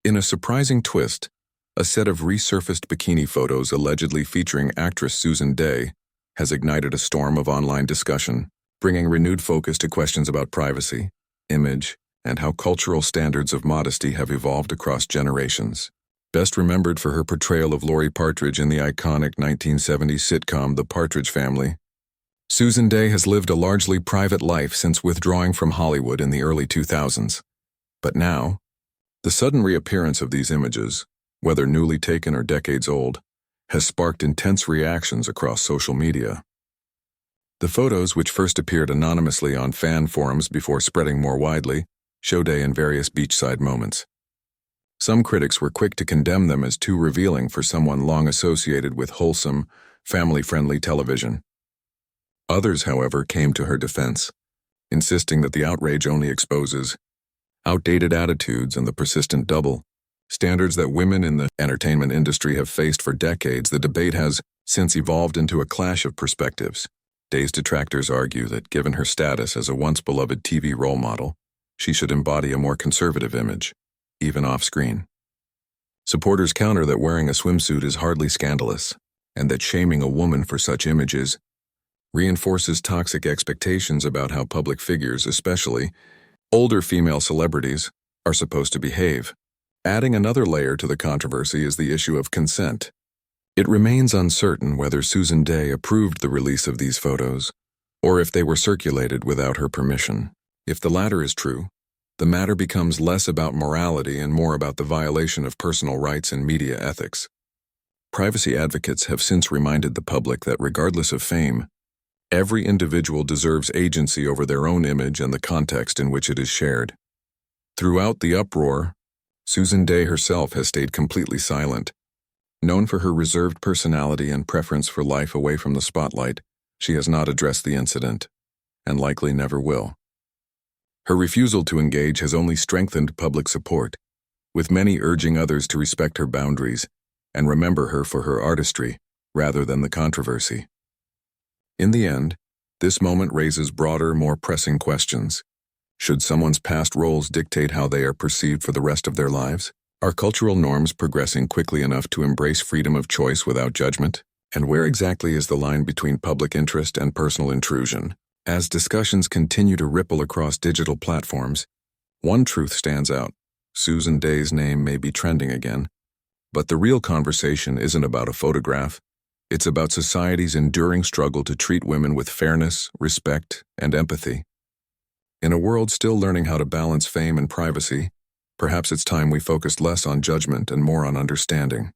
In a surprising twist, a set of resurfaced bikini photos allegedly featuring actress Susan Dey has ignited a storm of online discussion, bringing renewed focus to questions about privacy, image, and how cultural standards of modesty have evolved across generations. Best remembered for her portrayal of Lori Partridge in the iconic 1970s sitcom The Partridge Family, Susan Dey has lived a largely private life since withdrawing from Hollywood in the early 2000s. But now, the sudden reappearance of these images, whether newly taken or decades old, has sparked intense reactions across social media. The photos, which first appeared anonymously on fan forums before spreading more widely, show Dey in various beachside moments. Some critics were quick to condemn them as too revealing for someone long associated with wholesome, family-friendly television. Others, however, came to her defense, insisting that the outrage only exposes outdated attitudes and the persistent double standards that women in the entertainment industry have faced for decades. The debate has since evolved into a clash of perspectives. Dey's detractors argue that given her status as a once-beloved TV role model, she should embody a more conservative image, even off-screen. Supporters counter that wearing a swimsuit is hardly scandalous, and that shaming a woman for such images reinforces toxic expectations about how public figures, especially older female celebrities, are supposed to behave. Adding another layer to the controversy is the issue of consent. It remains uncertain whether Susan Dey approved the release of these photos, or if they were circulated without her permission. If the latter is true, the matter becomes less about morality and more about the violation of personal rights and media ethics. Privacy advocates have since reminded the public that regardless of fame, every individual deserves agency over their own image and the context in which it is shared. Throughout the uproar, Susan Dey herself has stayed completely silent. Known for her reserved personality and preference for life away from the spotlight, she has not addressed the incident, and likely never will. Her refusal to engage has only strengthened public support, with many urging others to respect her boundaries and remember her for her artistry, rather than the controversy. In the end, this moment raises broader, more pressing questions. Should someone's past roles dictate how they are perceived for the rest of their lives? Are cultural norms progressing quickly enough to embrace freedom of choice without judgment? And where exactly is the line between public interest and personal intrusion? As discussions continue to ripple across digital platforms, one truth stands out. Susan Dey's name may be trending again, but the real conversation isn't about a photograph. It's about society's enduring struggle to treat women with fairness, respect, and empathy. In a world still learning how to balance fame and privacy, perhaps it's time we focused less on judgment and more on understanding.